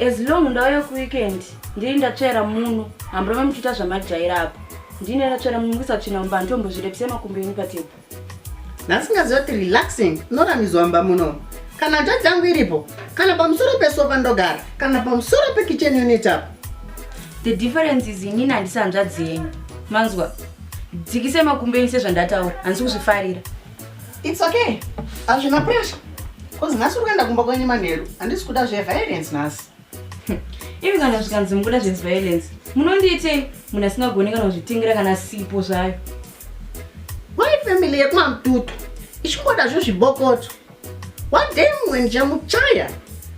As long ndauya kuweekend ndiri ndatsvera muno hamburova muchiita zvamajaira apo ndine ndatsvera muno musatsvina mba ndombozvirepisa makumbeni patebho nasingazoti relaxing noramizwamba muno kana nja dzangu iripo kana pamusoro pesofa ndogara kana pamusoro pekitchen unit apo. The difference is inini handisi hanzva dzenyu manzwa dzikise makumbeni sezvandataura handisi kuzvifarira. It's okay, hazvina pressure cause nhasi uri kuenda kumba kwenyu manheru handisi kuda zveviolence nhasi. Ivi kana zvikanzi mukuda zveviolence munondiitei munhu asingagoni kana kuzvitingira kana sipo zvayo. Why family yekumamututu ichingoda zvezvibhokoto one day Mwenje muchaya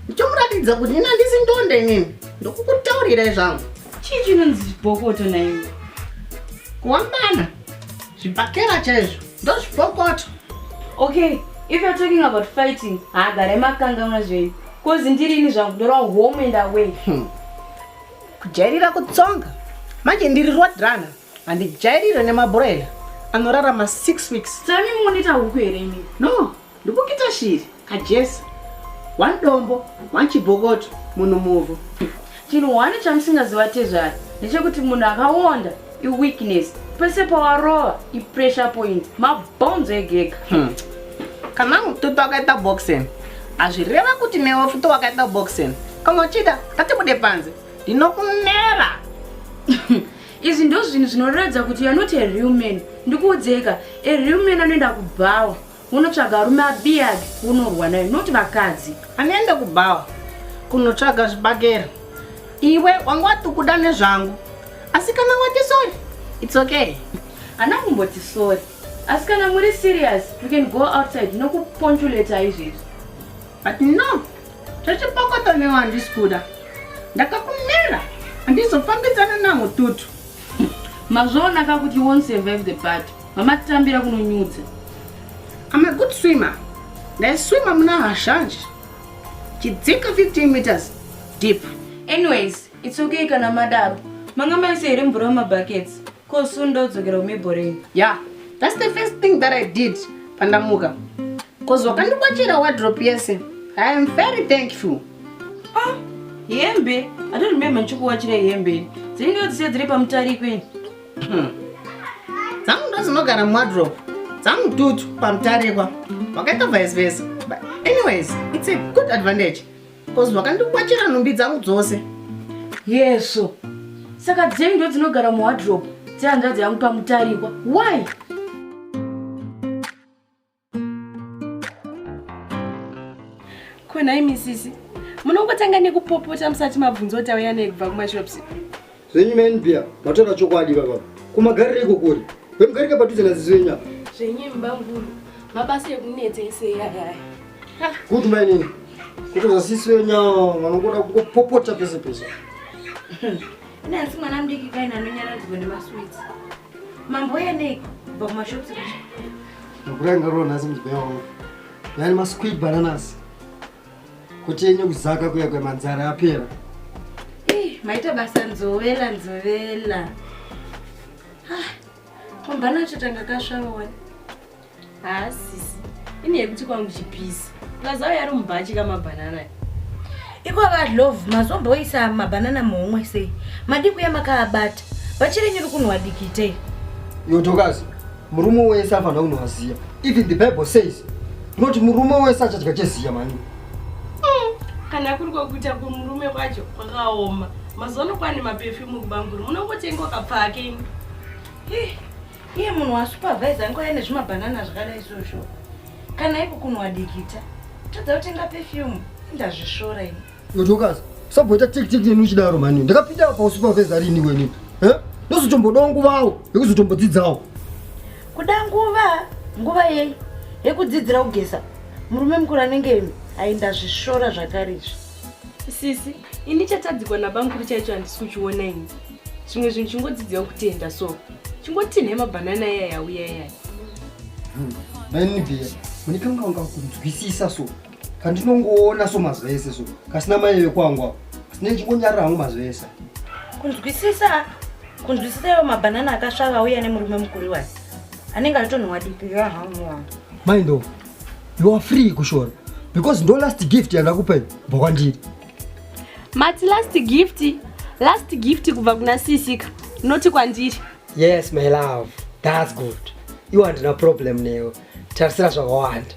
ndichomuratidza kuti nini handisi ndonde inini ndokukutaurirai zvangu. Chii chinonzi zvibhokoto naiwe? Kuwambana zvibhakera chaizvo ndozvibhokoto. Okay, if you're talking about fighting hagare makanganwa zvenyu cause ndirini zvangu ndorwa home and away. Kujairira kutsonga manje ndiri roadrunner handijairire nemabroiler anorarama 6 weeks. Sami munita huku here imi? No, ndikukita shiri kajesa 1 dombo 1 chibhokoto munhu muvhu. Chinhu hwane chamusingaziva tezvaro ndechekuti munhu akawonda iweakness pese pawarova ipressure point mabhonzo egega. Kana mututu wakaita boxing hazvireva kuti newe futi wakaita boxing. Kana uchida ngatibude panze ndinokunera. Izvi ndo zvinhu zvinoratidza kuti you're not a real man. Ndikuudzeka a real man anoenda kubhawa unotsvaga arume abiyadi unorwa nayo not vakadzi. Anoenda kubhawa kunotsvaga zvibagera. Iwe wanga watukuda nezvangu asi kana wati sorry it's okay. Hana kumboti sorry asi kana muri serious you can go outside nokupontuleta izvizvi. But no, zvechibhokoto newe handisi kuda ndakakunera handizofambidzana namututu. Mazvaonaka kuti you won't survive the battle mamatambira kunonyudza. I'm a good swimmer. Ndaiswima muna hazhanji chidzika 15 meters deep. Anyways, it's okay kana madaro manga maise here mvura mumabuckets cause soon ndodzokera kumebhoreni. Yeah, that's the first thing that I did pandamuka cause wakandikwachira wardrobe yese. I am very thankful. Hembe I don't remember nchikuwachira hembe dzinenge dzise dziri pamutarikweni. Dzangu ndozinogara muwardrobe dzangu tutu pamutarikwa wakaita vice versa. But anyways, it's a good advantage cause wakandikwachira nhumbi dzangu dzose. Yeso saka dzenyu ndo dzinogara muwardrobe dzehanzvadzi yangu pamutarikwa. Why? Konai misisi munongotanga nekupopota musati mabvunzo kuti auya nei kubva kumashops. Zvenyu menbia matora chokwadi baba kumagarire iko kuri kwemugarika padhuze nazizvenya Zvenyu mbanguru mabasa ekunetsa eseyaya. kuti mainini kuti zasisvenya vanongoda kupopota pese pese. Nansi mwana mudiki kaina anonyaradzwa nemaswits mamboya nei kubva kumashops. Nakuranga rona nhasi mudzimai wangu yani masquid bananas kuti enye kuzaka kuya kwemanzara apera. Maita basa nzovela kwambana chotanga kasvava wani. Sisi ini yekuti kwangu chipisi lazao yari mubhachi kamabhanana Iko vadlove mazomboisa mabanana muhomwe sei madiko yamakaabata vachirenyu rikunwa dikite. Yotokazi murume wese afanira kunoziya. Even the Bible says not murume wese achadya cheziya mani. kana kuri kokuita kumurume kwacho kwakaoma mazono kwani maperfume kubanguru munongotenga kapfake. Iye munhu wasupervisor ngoya nezvimabanana zvakadai izvozvo kana iko kunwa dikita todza kutenga perfume ndazvisvora ini. Yotokazi sabota tiktik yenu chidaro mani ndakapinda pa supervisor rini weni ndozotombodawo nguvawo yekuzotombodzidzawo. Kuda nguva yei yekudzidzira kugesa murume mukuru anenge aindazvisvora zvakarizvo. Sisi ini chatadzikwa nabanguru chaicho handisi kuchiona ini zvimwe zvinhu chingodzidziwa kutenda so chingoti nemabanana yaya yauya yaya. Mainibhiya munikanga wanga kunzwisisa so kandinongoona so mazvese so kasina mai vekwangu kasina chingonyarira hangu mazvese. Kunzwisisa yo mabanana akasvava uya nemurume mukuru wayo anenge atonhwa dipira hamu wangu. Maindo, you are free kushora because ndo last gift yandakupa bokwandiri. Mati last gift kubva kuna Sisika noti kwandiri. Yes my love, that's good. You want no problem neo. Tarisira zvakawanda.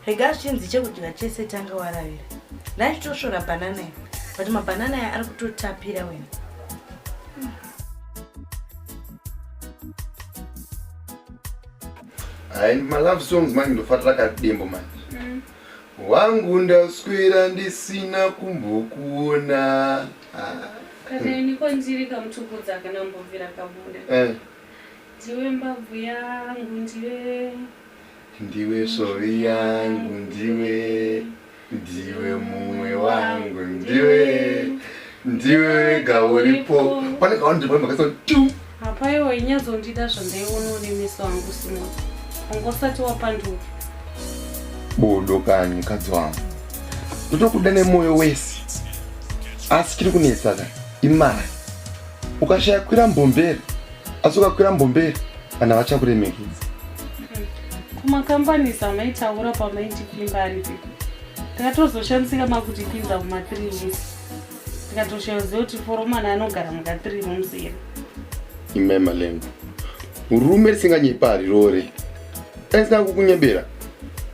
Rega chinzi chekudya chese tanga waravira. Ndachitoshora banana iyo. But mabanana aya ari kutotapira wena. And my love songs man ndofatira kadembo man. Wangu ndaswera ndisina kumbokuona. Kana niko njiri kamutupudza kana mbovira kabunda. Ndiwe mbabvu yangu ndiwe sovi yangu ndiwe mumwe wangu ndiwe gauripo. Pane kaunti pane makaso tu. Apa iwe inyazondida zvandaiona nemeso angu simo. Ungosati wapanduka. Bodo kanyi kadzi wangu. Ndotokuda nemoyo wese. Asi chiri kunetsa imari. Ukashaya kwira mbomberi. Asi ukakwira mbomberi vana vachakuremekedza. Kumakambani samaitaura pamaitipimba aripi. Tikatozoshandisika makutipinza kuma3 weeks. Tikatoshaziva kuti foromana anogara muka3 mumusere. Imema lengo. Urume risinganyepa harirore. Aisina kukunyembera.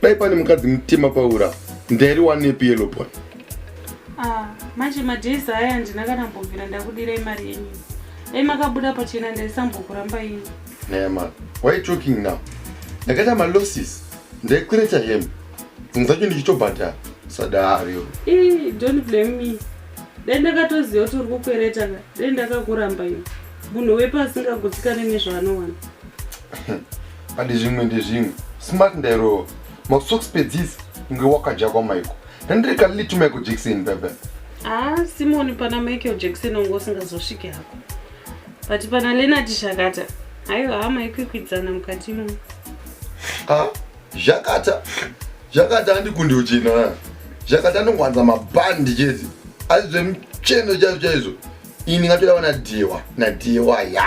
Dai pane mukadzi mutema paura. Ndairi wanepi yellow boy. Manje madhezi aya handina kana mbobvira ndakudirai mari yenyu. Dai makabuda pachena ndaisambokuramba ini. Nema, why are you joking now? Ndakaita malosses. Ndaikwireta hemu. Nzacho ndichitobhadhara. Sadari yo. Don't blame me. Dai ndakatoziva kuti uri kukwereta ka. Dai ndakakuramba ini. Munhu wepasingagutikane nezvaanowana. Ndezvimwe. Smart ndairowa. Masocks pedzisi inge wakaja kwamaiko. Ndandireka liti Michael Jackson baba. Simoni pana Michael Jackson ungosingazosvike hako. But pana Leonard Shakata. Aiwa hama ikwikwidzana mukati mo. Shakata handikundi uchina. Shakata anongwanza mabhandi chete. Asi zvemucheno chaizvo. Ini ngatoda nadiwa ya.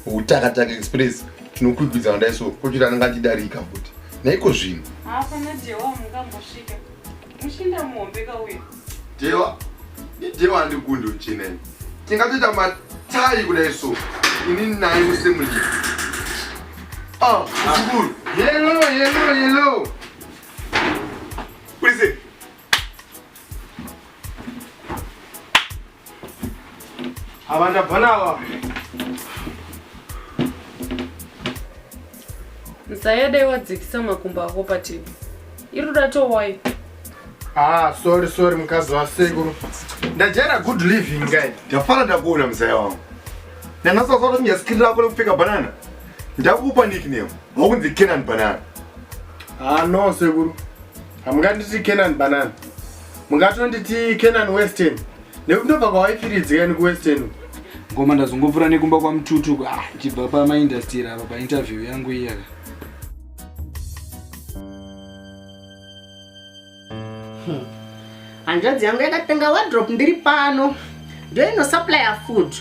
Utakataka express. Tinokwikwidzana ndaiso. Kochita anangandidarika futi. Naiko zvino. Pana dewa mungambosvika. Mushinda muhombe kauya. Dewa handikundi uchina. Tingatoita matai kudai so. Ini naye kusemuli. Ziburu. Yellow. What is it? Abanda banawa. Nsayadai wadzikisa makumbo ako pativi. Iruda towai. Sorry mkazi wa sekuru. Ndajera good living guy. Ndafana ndakuona mzaya wangu. Nanasa kuti nyaskirira kule kupfeka banana. Ndakupa nickname. Wakunzi Kenan Banana. No sekuru. Hamunganditi Kenan Banana. Mungatonditi Kenan Western. Nekundobva kwawaifiridzika ni kuwestern. Ngoma ndazongopfura nekumba kwamututu chibva pamaindastry apa painterview yangu iya. Hanzvadzi yangu yakatenga wardrobe ndiri pano. Ndio inosupply food.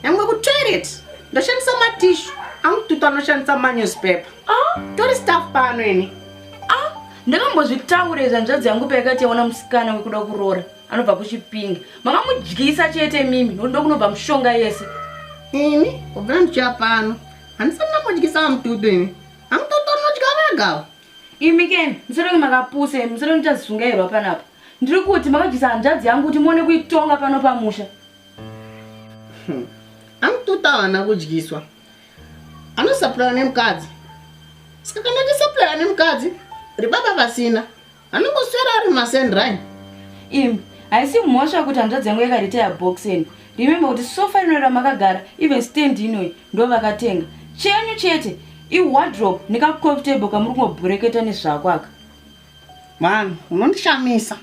Yangu kutoilet. Ndoshandisa matishu. Amututu anoshandisa manewspaper. Tori staff pano ini. Ndakambozvitaura hanzvadzi yangu payakati yaona musikana wekuda kuroora anobva kuchipinga. Makamudyisa chete mimi ndoda kunobva mushonga yese. Ini kubva ndicha pano. Handisana namudyisa mututu ini. Amututu anodya vega. Imi keni musoro makapuse musoro muchazvisungairwa panapa. Ndiri kuti makadyisa hanzvadzi yangu kuti muone kuitonga pano pamusha. Amututu haana kudyiswa. Anosaplaya nemukadzi. Saka kana tisaplaya nemukadzi ribaba pasina. Anongoswera ari masendrai. Imi haisi mhosva kuti hanzvadzi yangu yakaritaya boxeni. Remember kuti sofa inoira makagara even stand inoi ndo vakatenga. Chenyu chete iwardrobe nekacoffee table kamuri kungobhureketa nezvako aka. Man, unondishamisa.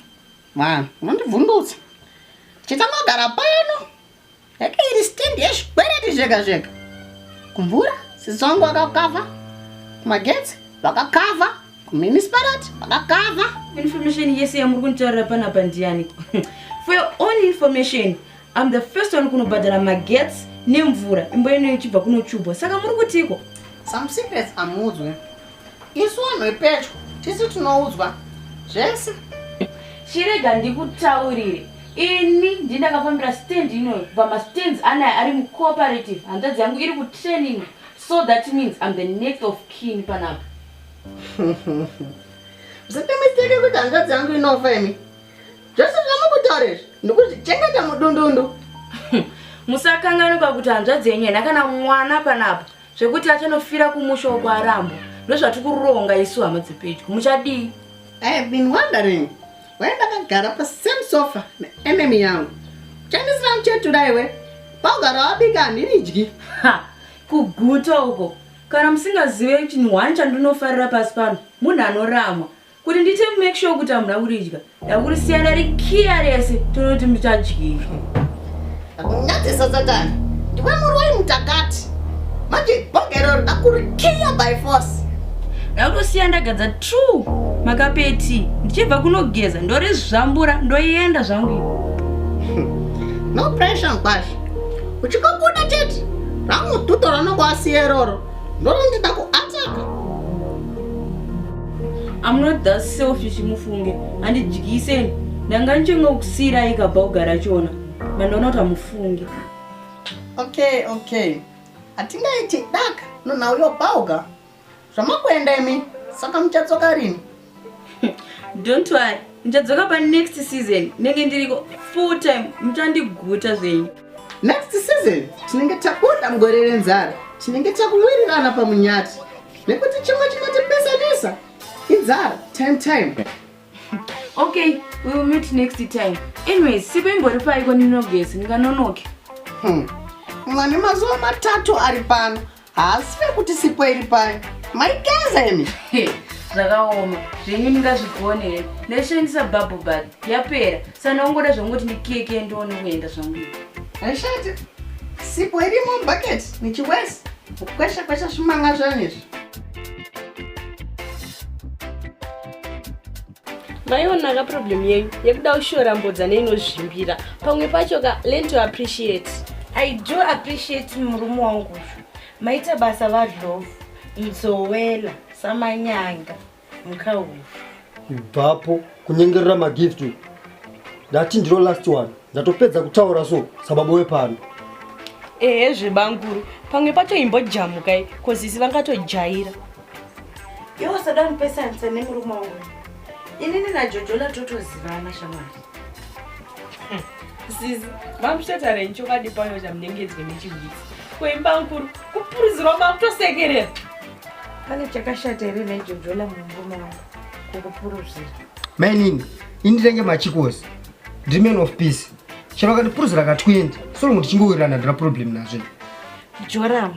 Man, unondivhundutsa. Chitamagara pano. Yakairi stand yezvikwereti zvega. Kumvura sisi wangu wakakava kumagetsi vakakava kumunicipality vakakava. Information yese yamuri kuntaurira panapa ndiani? For your own information, I'm the first one kunobhadhara magetsi nemvura imbo ino ichibva kunochubwa. Saka muri kutiko? Some secrets amudzwe. Isu vanhu vepedyo tisi tinoudzwa zvese. Chirega ndikutaurire. Ini ndindakafambira stand inoyo kubva mastands anaya ari mucooperative. Hanzvadzi yangu iri kutraining. So that means I'm the next of kin panapa. Musite mistake kuti hanzvadzi yangu inofa imi. Zvese zvamukutaura ndikuzvichengeta mudundundu. Musakanganuka kuti hanzvadzi yenyu haina kana mwana panapa. Zvekuti achanofira kumusha kwaRambo. Ndozvati kuronga isu hama dzepedyo. Muchadii? I have been wondering. Why ndakagara pa same sofa enemy yangu. Chandisira muchetura iwe. Pagara wabika handiridyi. Kuguta uko. Kana musingazive chinhu wani chandinofarira pasi pano, munhu anoramwa. Kuti ndite make sure kuti hamuna kuridya. Ndakurisiyana rikiya rese tonoti muchadyira. Akunyadzisa Satani. Ndiwe murwai mutakati. Manje bhogero rinakurikiya by force. Ndakutosiya ndagadza true makapeti. Ndichibva kunogeza ndorizvambura ndoenda zvangu. No pressure mkwasha. Uchikokuda chete. Ramututo ranongwasiya iroro. Ndoro ndida kuataka. I'm not that selfish mufunge. Handidyiseni. Ndanga nchengokusira ikabva kugara chona. Mandoona kuti hamufunge. Okay. Hatingaiti daka nonhau yobhauga. Zvamakuenda imi. Saka muchatsoka rini? Don't worry. Ndichadzoka pa next season. Nenge ndiriko full time. Muchandiguta zvenyu. Next season tinenge tabuda mugore renzara. Tinenge takumwirirana pamunyati. Nekuti chimwe chinotipesanisa inzara time. Okay, we will meet next time. Anyways, sipo imbori paiko ninogesi ndinganonoke. Mwani mazuva matatu ari pano. Haasi vekuti sipo iri pano. Maigeza imi. Zvakaoma. Zvenyu ndingazvigone. Ndashandisa bubble bath. Yapera. Sana ongoda zvongoti ndikeke ndione kuenda zvangu. Aishati. Sipo iri mubucket nichiwesi. Kukwesha zvimanga zvanizvi. Maionaka problem yenyu yekuda kushora mbodza neinozvimbira. Pamwe pacho learn to appreciate. I do appreciate murume wangu. Maita basa vadlovu, mzowela, samanyanga, mkawu. Ibvapo kunyengerera magift. Ndati ndiro last one. Ndatopedza kutaura so sababu wepano. Zvibanguru. Pamwe pacho imbojamukai kozisi vangatojaira. Iwo sadani pesanisa nemurume wangu. Inini naJojola totozivana shamwari. Sisi, mamushatara nchokadi payo chamunengedzwe nechigwitsi. Kuimba nkuru, kupuruzirwa makutosekerera. Pane chakashata here neJojola murume wangu kukupuruzira. Mainini, indirenge machikosi. Ndi man of peace. Chero akandipuruzira ka 20. Solo muti chingowirirana ndira problem nazvo. Joram,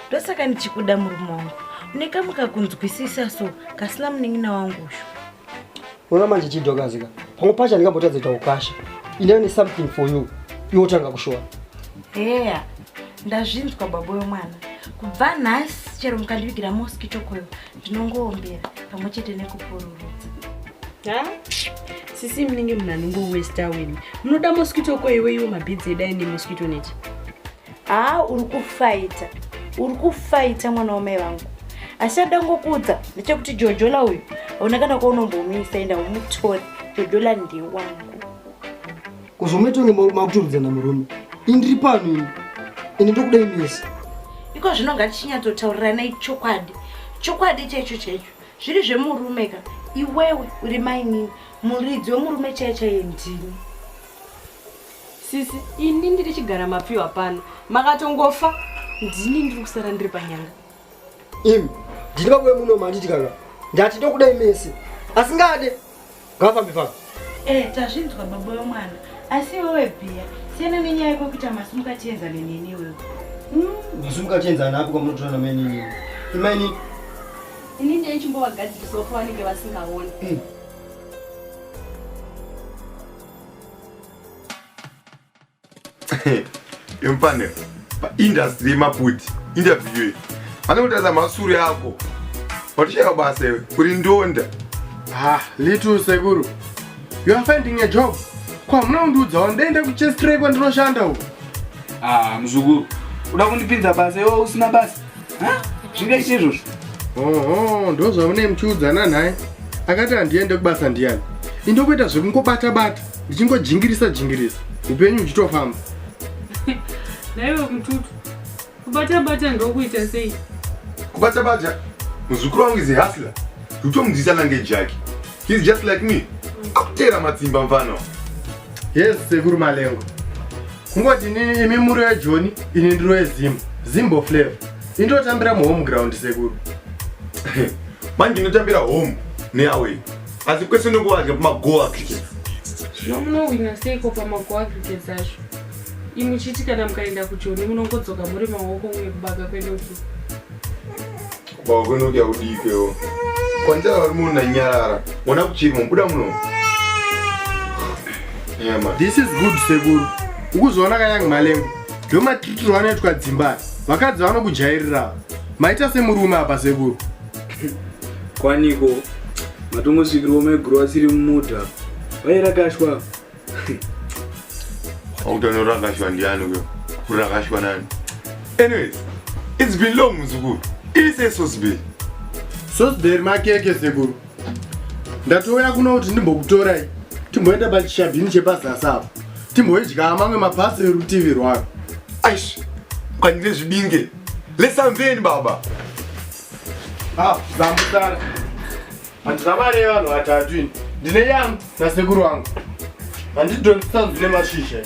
ndosaka ndichikuda murume wangu. Unekamuka kunzwisisa so kasina munin'ina wangu. Ona manje chidokazika. Pamwe pacha ndingambotadza kuita ukasha. Ine something for you. Iwo tanga kushowa. Ndazvinzwa baba wemwana. Kubva nhasi chero mukandivigira mosquito coil ndinongoombera pamwe chete nekupururudza. Sisi munenge munhu anongowesta wini. Munoda mosquito coil iweyo mabhidzi edai nemosquito net. Uri kufaita mwana wamai vangu. Asi adangokuudza ndechekuti Jojola uyu hauna kana kwaunombomisa enda umutore. Jojola ndiye wangu. Kuzometonge makuturudzana murume. Indiri pano ini. Ini ndokuda imisi. Iko zvino ngatichinyatotaurirana chokwadi. Chokwadi checho. Zviri zvemurume ka. Iwewe uri mainini. Muridzi wemurume chaiye ndini. Sisi, ini ndiri chigara mapiwa pano. Makatongofa. Ndini ndiri kusara ndiri panyanga. Imi, ndingabuye muno manditi kaka. Ndati ndokuda imisi. Asingade. Ngafambe pano. Tazvinzwa baba wemwana. Asi wewe pia. Siyana nenyaya yekuti masumukatienzana neni wewe. Masumukatienzana apo kwamunotora mainini. Imaini. Ini ndiye chimbowagadzirisa ofa vanenge vasingaoni. Impane, pa industry maputi, interview. anokutaza masuri ako watishaka basa iwe uri ndonda. Little sekuru, you are finding a job. Kwa mnaundudzwa ndaenda kuchestray kwandinoshanda uko. Muzukuru, uda kundipinza basa iwe usina basa? Zvingaite izvozvo? Ndozvaune muchiudzana naye. Akati handiende kubasa ndiani. Indokuita zvekungobata-bata, ndichingojingirisa-jingirisa. Upenyu uchitofamba. Naiwe mututu, kubata-bata ndokuita sei? Kubata-bata, muzukuru wangu is a hustler. Utomudzidzisa nange Jackie. He's just like me. Akutera matsimba mfano. Yes, sekuru Malengo. Kungoti imi muri weJoni, ini ndiri weZimbo. Zimbo flavor. Indotambira muhome ground sekuru. Manje ndinotambira home neaway. Asi kwese ndokuwadya pamagoa cricket. Zvino munowina seiko pamagoa cricket acho? Imi chiti kana mukaenda kuJoni munongodzoka muri maoko mwe kubaka kwenoki. Kubaka kwenoki audikewo. Kwanjara vari munhu nanyarara. Wona kuchirima mubuda muno. Yeah, man. This is good sekuru. Ukuzoona kanyange Malengo. Ndomatritiro anoitwa Zimbabwe. Vakadzi vanokujairira. Maita semurume apa sekuru. Kwaniko matongosvikirwa meguru asiri mumudha vairakashwa. Autonorakashwa ndiani uyo? Kurakashwa nani? Anyways, it's been long muzukuru. Ise Sosbe. Sosbe makeke sekuru. Ndatouya kuno kuti ndimbokutorai. Timboenda pachishabhini chepazasi apo. Timboidya mamwe mapasi erutivi rwako. Aish, kwandine zvibinge. Lesamveni baba. Zambutara. Handina mari yevanhu vatatu ini. Ndine yangu nasekuru wangu. Handidhonisa zvine mashizha.